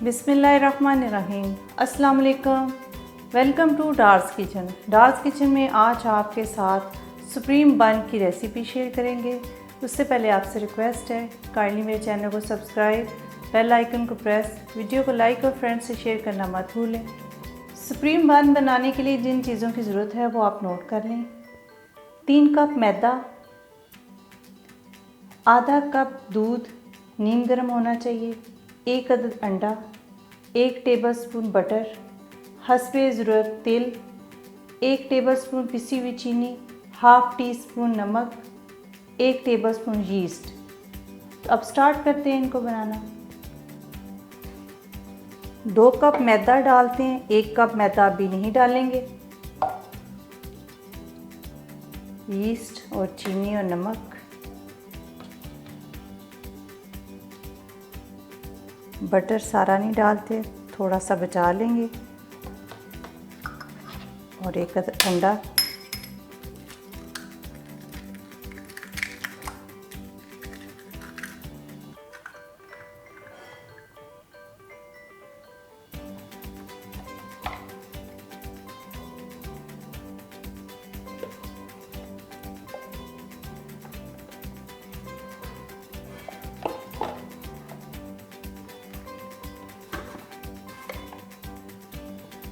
बिस्मिल्लाहिर्रहमानिर्रहीम। अस्सलाम वालेकुम। Welcome to Dar's kitchen. Dar's kitchen में आज आपके साथ सुप्रीम बन की रेसिपी शेयर करेंगे। उससे पहले आपसे रिक्वेस्ट है, काइंडली मेरे चैनल को सब्सक्राइब, बेल आइकन को प्रेस, वीडियो को लाइक और फ्रेंड्स से शेयर करना मत भूलें। सुप्रीम बन बनाने के लिए जिन चीज़ों की ज़रूरत है वो आप नोट कर लें। 3 कप मैदा, आधा कप दूध नीम गर्म होना चाहिए, 1 अदद अंडा, 1 टेबलस्पून बटर, हस्बे ज़रूरत तेल, 1 टेबलस्पून पिसी हुई चीनी, हाफ़ टी स्पून नमक, 1 टेबलस्पून यीस्ट। तो अब स्टार्ट करते हैं इनको बनाना। 2 कप मैदा डालते हैं, 1 कप मैदा अभी नहीं डालेंगे। यीस्ट और चीनी और नमक, बटर सारा नहीं डालते, थोड़ा सा बचा लेंगे, और 1 अंडा।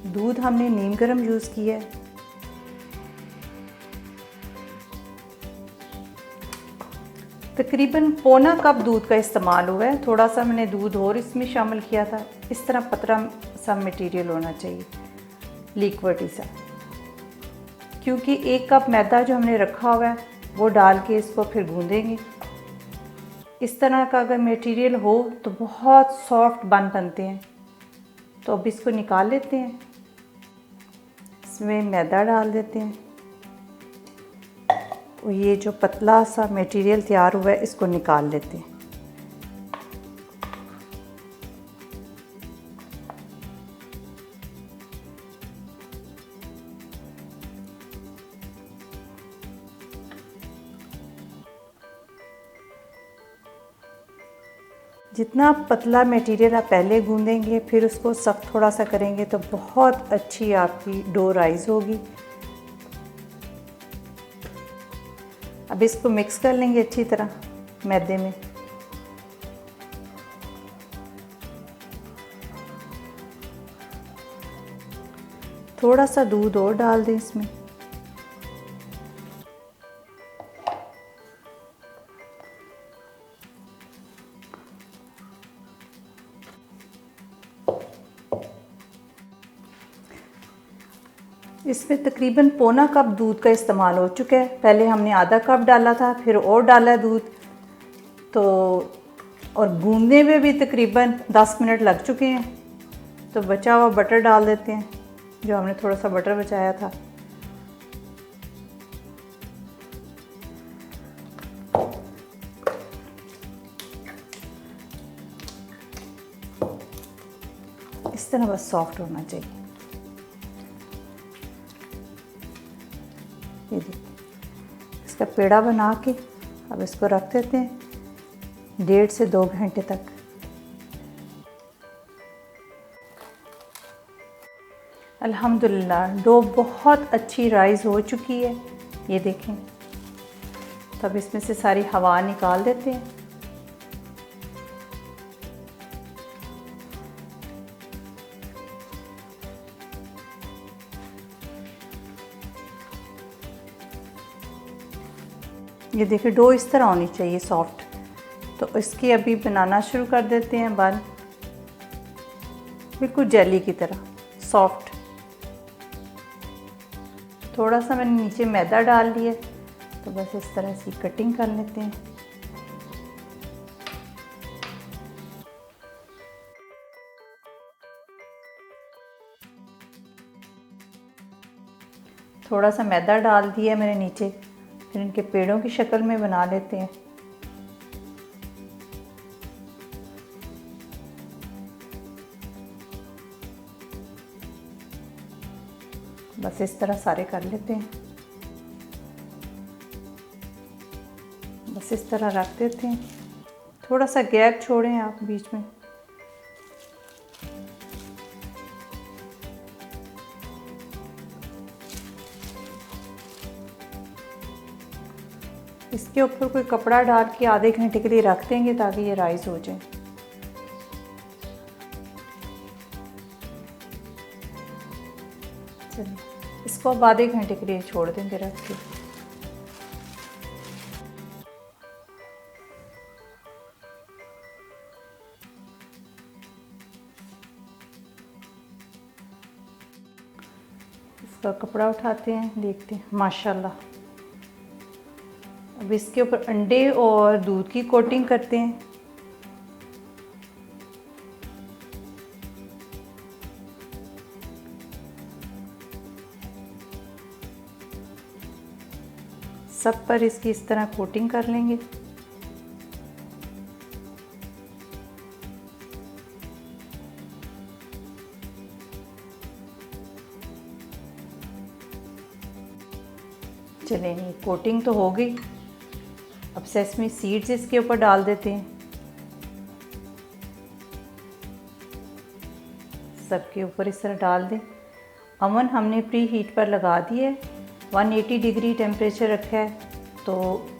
दूध हमने नीम गर्म यूज़ किया है। तकरीबन पौना कप दूध का इस्तेमाल हुआ है। थोड़ा सा मैंने दूध और इसमें शामिल किया था। इस तरह पतला सा मटेरियल होना चाहिए, लिक्विड सा, क्योंकि 1 कप मैदा जो हमने रखा हुआ है वो डाल के इसको फिर गूंदेंगे। इस तरह का अगर मटेरियल हो तो बहुत सॉफ्ट बन बनते हैं। तो अब इसको निकाल लेते हैं। इसमें मैदा डाल देते हैं और ये जो पतला सा मटेरियल तैयार हुआ है इसको निकाल लेते हैं। जितना पतला मटेरियल आप पहले गूंदेंगे फिर उसको सख्त थोड़ा सा करेंगे तो बहुत अच्छी आपकी डो राइस होगी। अब इसको मिक्स कर लेंगे अच्छी तरह मैदे में। थोड़ा सा दूध और डाल दें इसमें। इसमें तकरीबन पौना कप दूध का इस्तेमाल हो चुका है। पहले हमने आधा कप डाला था, फिर और डाला दूध, तो और गूंदने में भी तकरीबन 10 मिनट लग चुके हैं। तो बचा हुआ बटर डाल देते हैं, जो हमने थोड़ा सा बटर बचाया था। इस तरह बस सॉफ्ट होना चाहिए। ये देखिए, इसका पेड़ा बना के अब इसको रख देते हैं 1.5 से 2 घंटे तक। अल्हम्दुलिल्लाह डो बहुत अच्छी राइस हो चुकी है। ये देखें। तब इसमें से सारी हवा निकाल देते हैं। ये देखिए डो इस तरह होनी चाहिए सॉफ्ट। तो इसकी अभी बनाना शुरू कर देते हैं बन, बिल्कुल जेली की तरह सॉफ्ट। थोड़ा सा मैंने नीचे मैदा डाल लिया, तो बस इस तरह से कटिंग कर लेते हैं। थोड़ा सा मैदा डाल दिया मैंने नीचे, फिर इनके पेड़ों की शक्ल में बना लेते हैं। बस इस तरह सारे कर लेते हैं। बस इस तरह रख देते हैं। थोड़ा सा गैप छोड़ें आप बीच में। इसके ऊपर कोई कपड़ा डाल के आधे घंटे के लिए रख देंगे ताकि ये राइस हो जाए। चलिए इसको अब आधे घंटे के लिए छोड़ देंगे रख के। इसका कपड़ा उठाते हैं, देखते हैं माशाल्लाह। अब इसके ऊपर अंडे और दूध की कोटिंग करते हैं। सब पर इसकी इस तरह कोटिंग कर लेंगे। चलें, ये कोटिंग तो हो गई। अब सेसमी सीड्स इसके ऊपर डाल देते हैं। सबके ऊपर इस तरह डाल दें। अवन हमने प्री हीट पर लगा दिया है, 180 डिग्री टेम्परेचर रखा है। तो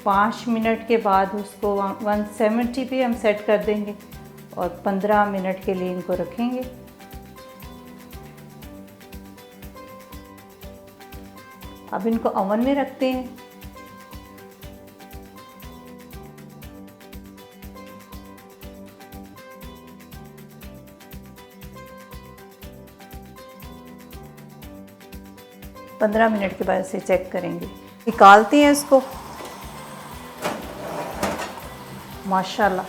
5 मिनट के बाद उसको 170 पे हम सेट कर देंगे और 15 मिनट के लिए इनको रखेंगे। अब इनको ओवन में रखते हैं। पंद्रह मिनट के बाद इसे चेक करेंगे। निकालते हैं इसको। माशाल्लाह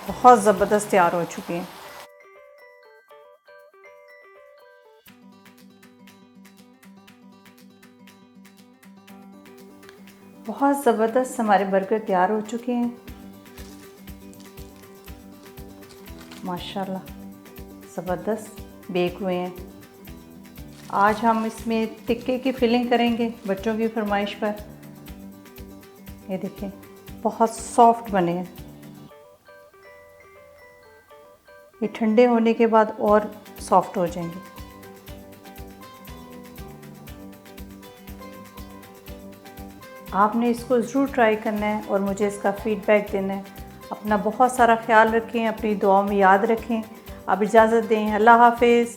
बहुत ज़बरदस्त तैयार हो चुके हैं। बहुत ज़बरदस्त हमारे बर्गर तैयार हो चुके हैं माशाल्लाह, ज़बरदस्त बेक हुए हैं। आज हम इसमें टिक्के की फिलिंग करेंगे बच्चों की फरमाइश पर। ये देखें बहुत सॉफ्ट बने हैं। ये ठंडे होने के बाद और सॉफ्ट हो जाएंगे। आपने इसको ज़रूर ट्राई करना है और मुझे इसका फ़ीडबैक देना है। अपना बहुत सारा ख्याल रखें, अपनी दुआओं में याद रखें। अब इजाज़त दें, अल्लाह हाफ़िज़।